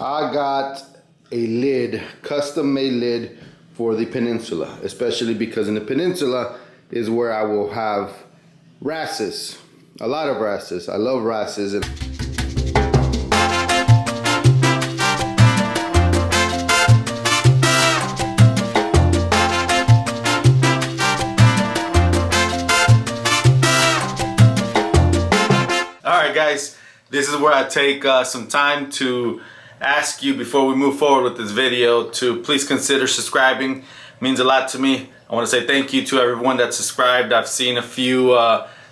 I got a lid, custom made lid for the Peninsula, especially because in the Peninsula is where I will have wrasses, a lot of wrasses. I love wrasses. Alright guys, this is where I take some time to ask you before we move forward with this video to please consider subscribing. It means a lot to me. I want to say thank you to everyone that subscribed. I've seen a few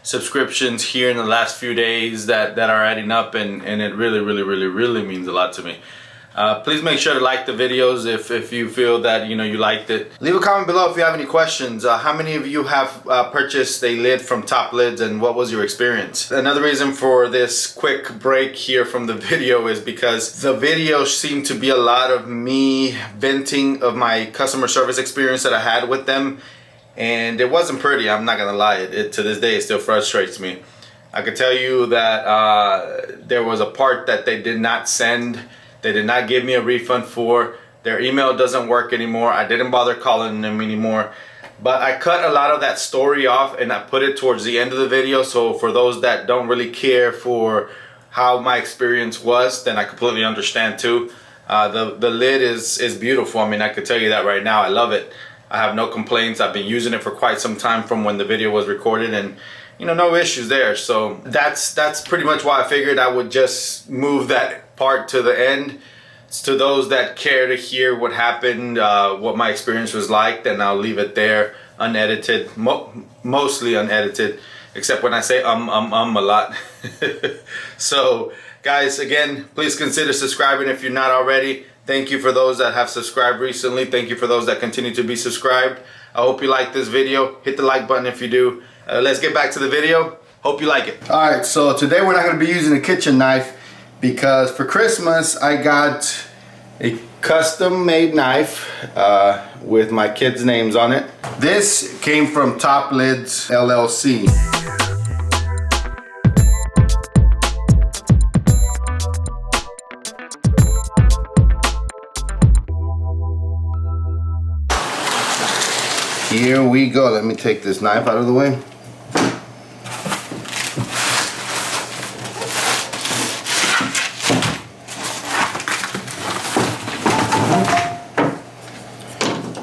subscriptions here in the last few days that are adding up, and it really means a lot to me. Please make sure to like the videos if you feel that you liked it. Leave a comment below if you have any questions. How many of you have purchased a lid from Top Lids, and what was your experience? Another reason for this quick break here from the video is because the videos seem to be a lot of me venting of my customer service experience that I had with them, and it wasn't pretty. I'm not gonna lie, it to this day it still frustrates me. I can tell you that there was a part that they did not send. They did not give me a refund for. Their email doesn't work anymore. I didn't bother calling them anymore. But I cut a lot of that story off and I put it towards the end of the video. So for those that don't really care for how my experience was, then I completely understand too. The lid is beautiful. I mean, I could tell you that right now. I love it. I have no complaints. I've been using it for quite some time from when the video was recorded, and no issues there. So that's pretty much why I figured I would just move that part to the end. It's to those that care to hear what happened, what my experience was like, then I'll leave it there unedited, mostly unedited, except when I say a lot. So guys, again, please consider subscribing if you're not already. Thank you for those that have subscribed recently. Thank you for those that continue to be subscribed. I hope you like this video. Hit the like button if you do. Let's get back to the video. Hope you like it. Alright, so today we're not going to be using a kitchen knife because for Christmas I got a custom made knife with my kids' names on it. This came from Top Lids LLC. Here we go. Let me take this knife out of the way.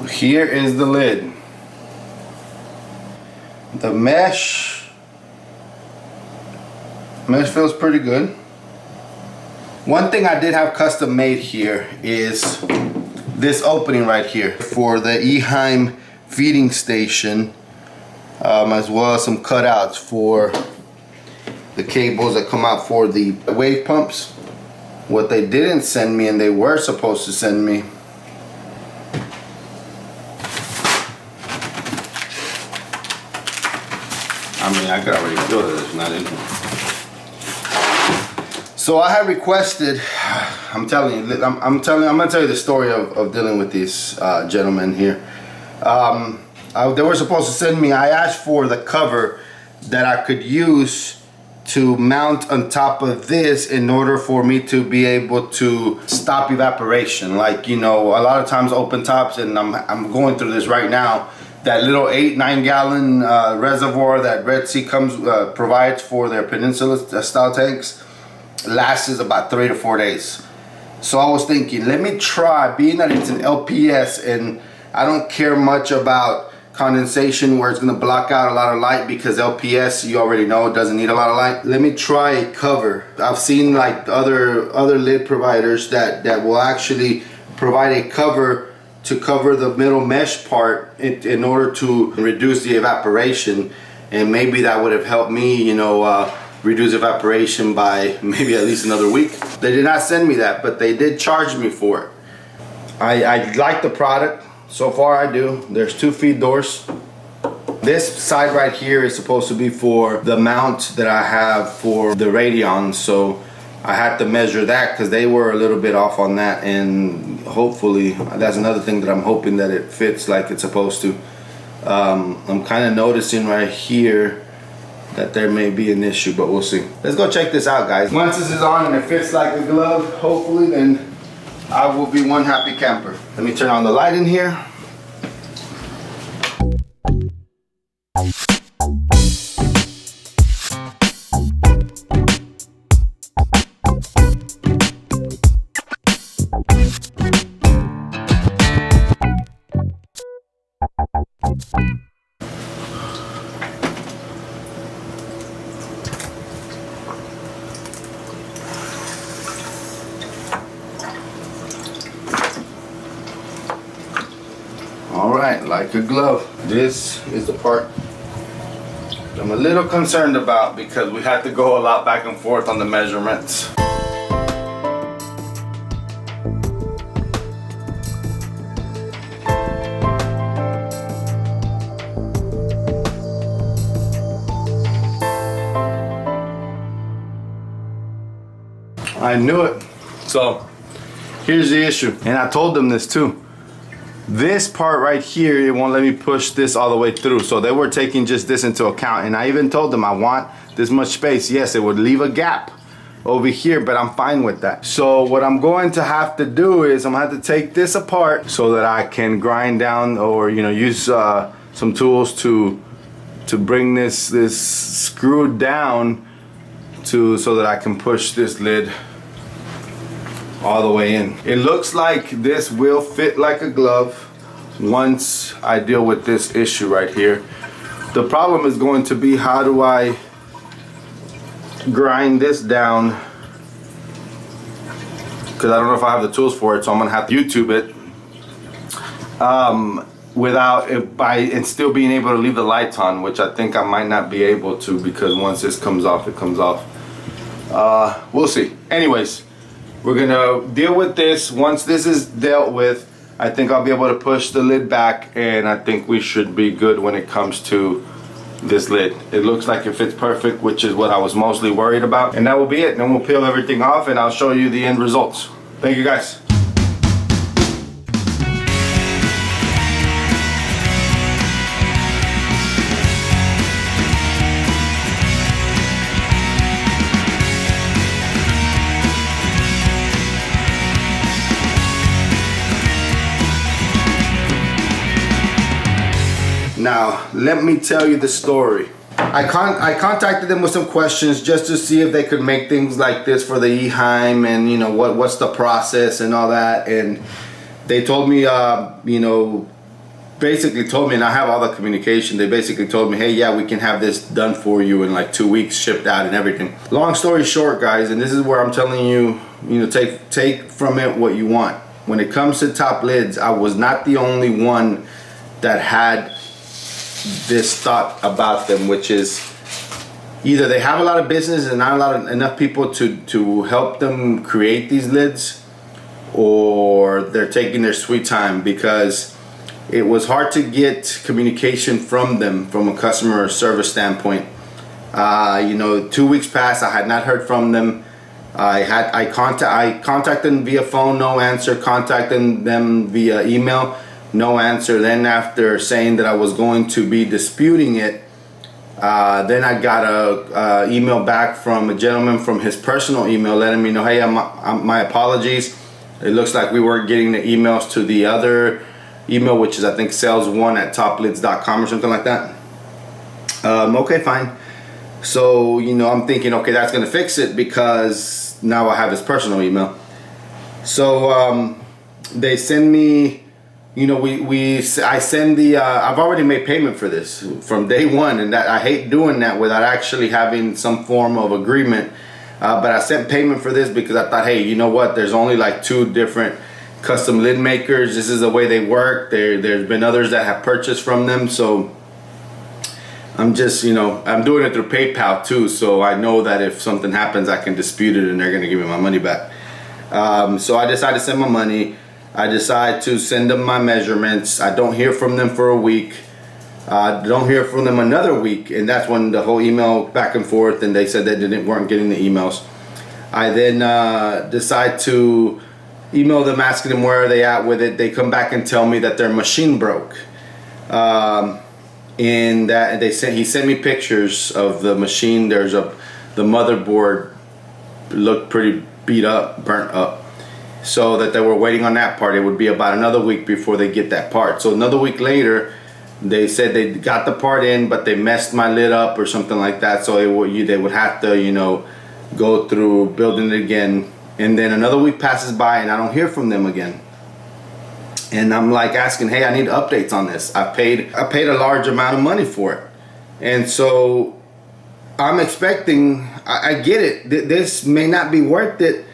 Here is the lid. The mesh feels pretty good. One thing I did have custom made here is this opening right here for the Eheim feeding station, as well as some cutouts for the cables that come out for the wave pumps. What they didn't send me, and they were supposed to send me, I mean, I could already feel that it's not in here. So I had requested, I'm gonna tell you the story of dealing with these gentlemen here. They were supposed to send me, I asked for the cover that I could use to mount on top of this in order for me to be able to stop evaporation. Like, a lot of times open tops, and I'm going through this right now, that little 8-9 gallon reservoir that Red Sea provides for their Peninsula style tanks lasts about 3 to 4 days. So I was thinking, let me try, being that it's an LPS and I don't care much about condensation where it's going to block out a lot of light, because LPS, you already know, it doesn't need a lot of light. Let me try a cover. I've seen like other lid providers that will actually provide a cover to cover the middle mesh part in order to reduce the evaporation, and maybe that would have helped me, reduce evaporation by maybe at least another week. They did not send me that, but they did charge me for it. I like the product. So far I do. There's 2 feed doors. This side right here is supposed to be for the mount that I have for the Radion, so I had to measure that because they were a little bit off on that, and hopefully that's another thing that I'm hoping that it fits like it's supposed to. I'm kind of noticing right here that there may be an issue, but we'll see. Let's go check this out, guys. Once this is on and it fits like a glove, hopefully, then I will be one happy camper. Let me turn on the light in here. Alright, like a glove. This is the part I'm a little concerned about because we had to go a lot back and forth on the measurements. I knew it. So here's the issue, and I told them this too. This part right here, it won't let me push this all the way through. So they were taking just this into account, and I even told them I want this much space. Yes, it would leave a gap over here, but I'm fine with that. So what I'm going to have to do is I'm gonna have to take this apart so that I can grind down or use some tools to bring this screw down so that I can push this lid all the way in. It looks like this will fit like a glove once I deal with this issue right here. The problem is going to be, how do I grind this down? Because I don't know if I have the tools for it, so I'm gonna have to YouTube it and still being able to leave the lights on, which I think I might not be able to, because once this comes off, it comes off. We'll see. Anyways, we're gonna deal with this. Once this is dealt with, I think I'll be able to push the lid back, and I think we should be good when it comes to this lid. It looks like it fits perfect, which is what I was mostly worried about. And that will be it. Then we'll peel everything off and I'll show you the end results. Thank you guys. Now, let me tell you the story. I contacted them with some questions just to see if they could make things like this for the Eheim, and what's the process and all that. And they told me, basically told me, and I have all the communication. They basically told me, hey, yeah, we can have this done for you in like 2 weeks, shipped out and everything. Long story short, guys, and this is where I'm telling you, take from it what you want. When it comes to top lids, I was not the only one that had this thought about them, which is either they have a lot of business and not enough people to help them create these lids, or they're taking their sweet time, because it was hard to get communication from them from a customer service standpoint. 2 weeks passed, I had not heard from them. I contacted them via phone, no answer. Contacted them via email, no answer. Then after saying that I was going to be disputing it, then I got a email back from a gentleman from his personal email letting me know, hey, my apologies. It looks like we weren't getting the emails to the other email, which is I think sales1@toplids.com or something like that. Okay, fine. So I'm thinking, okay, that's gonna fix it, because now I have his personal email. So they send me, I send the I've already made payment for this from day one, and that I hate doing that without actually having some form of agreement. But I sent payment for this because I thought, hey, you know what? There's only like 2 different custom lid makers. This is the way they work. There's been others that have purchased from them, so I'm just, I'm doing it through PayPal too, so I know that if something happens, I can dispute it and they're gonna give me my money back. So I decided to send my money. I decide to send them my measurements. I don't hear from them for a week. Don't hear from them another week, and that's when the whole email back and forth, and they said they weren't getting the emails. I then decide to email them asking them where are they at with it. They come back and tell me that their machine broke. And that he sent me pictures of the machine. The motherboard looked pretty beat up, burnt up. so that they were waiting on that part. It would be about another week before they get that part. So another week later, they said they got the part in, but they messed my lid up or something like that. So they would have to, you know, go through building it again. And then another week passes by and I don't hear from them again. And I'm like asking, hey, I need updates on this. I paid a large amount of money for it. And so I'm expecting, I get it, this may not be worth it,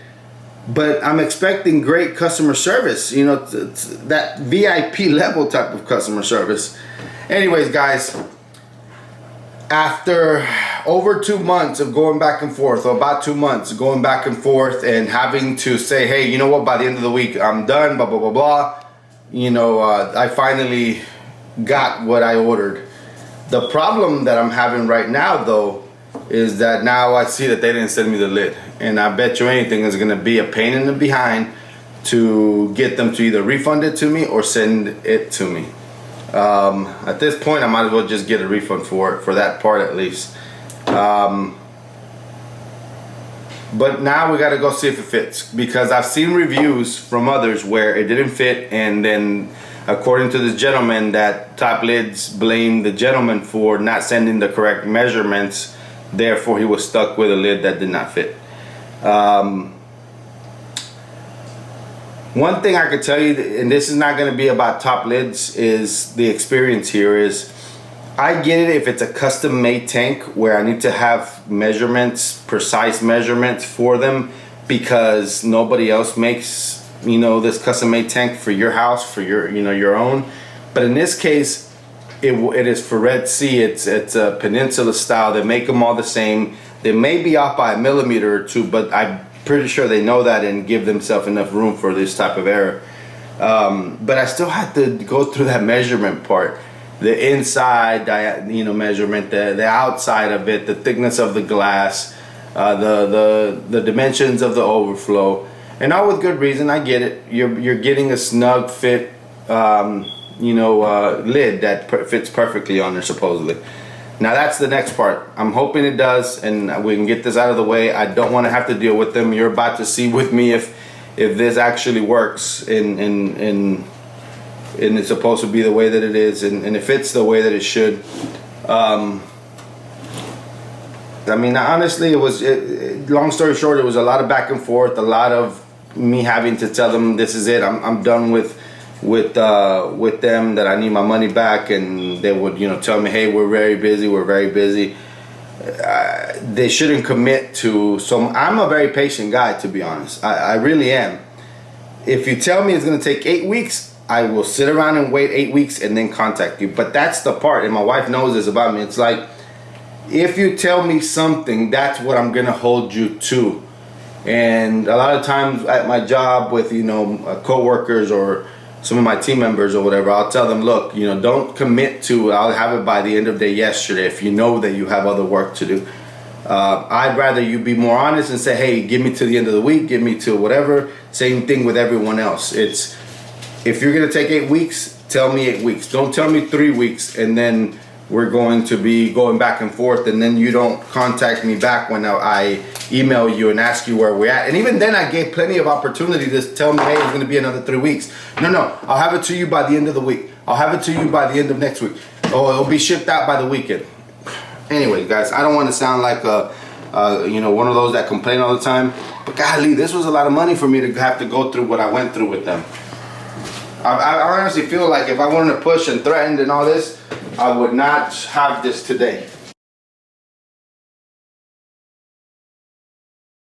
but I'm expecting great customer service, you know, that VIP level type of customer service. Anyways, guys, after over 2 months of going back and forth, or about 2 months going back and forth and having to say, hey, you know what, by the end of the week, I'm done, blah, blah, blah, blah. You know, I finally got what I ordered. The problem that I'm having right now, though, is that now I see that they didn't send me the lid. And I bet you anything is gonna be a pain in the behind to get them to either refund it to me or send it to me. At this point, I might as well just get a refund for that part at least. But now we gotta go see if it fits, because I've seen reviews from others where it didn't fit, and then according to this gentleman, that Top Lids blamed the gentleman for not sending the correct measurements. Therefore, he was stuck with a lid that did not fit. One thing I could tell you, and this is not going to be about Top Lids, is the experience here is, I get it if it's a custom made tank where I need to have measurements, precise measurements for them, because nobody else makes, you know, this custom made tank for your house, for your, you know, your own. But in this case, it is for Red Sea. It's a Peninsula style. They make them all the same. They may be off by a millimeter or two, but I'm pretty sure they know that and give themselves enough room for this type of error. But I still had to go through that measurement part, the inside, you know, measurement, the outside of it, the thickness of the glass, the dimensions of the overflow, and all with good reason. I get it. You're getting a snug fit, you know, lid that fits perfectly on there supposedly. Now that's the next part. I'm hoping it does, and we can get this out of the way. I don't want to have to deal with them. You're about to see with me if this actually works and it's supposed to be the way that it is, and if it's the way that it should. I mean, honestly, long story short, it was a lot of back and forth, a lot of me having to tell them this is it. I'm done with them, that I need my money back, and they would, you know, tell me, hey, we're very busy. They shouldn't commit to. So I'm a very patient guy, to be honest. I really am. If you tell me it's going to take 8 weeks, I will sit around and wait 8 weeks and then contact you. But that's the part, and my wife knows this about me. It's like, if you tell me something, that's what I'm going to hold you to. And a lot of times at my job with, you know, co-workers or some of my team members or whatever, I'll tell them, look, you know, don't commit to I'll have it by the end of the day yesterday if you know that you have other work to do. I'd rather you be more honest and say, hey, give me to the end of the week, give me to whatever. Same thing with everyone else. It's, if you're gonna take 8 weeks, tell me 8 weeks. Don't tell me 3 weeks and then we're going to be going back and forth, and then you don't contact me back when I email you and ask you where we're at. And even then, I gave plenty of opportunity to tell me, hey, it's going to be another 3 weeks. No, I'll have it to you by the end of the week. I'll have it to you by the end of next week. Oh, it'll be shipped out by the weekend. Anyway, guys, I don't want to sound like you know, one of those that complain all the time. But golly, this was a lot of money for me to have to go through what I went through with them. I honestly feel like if I wanted to push and threaten and all this, I would not have this today.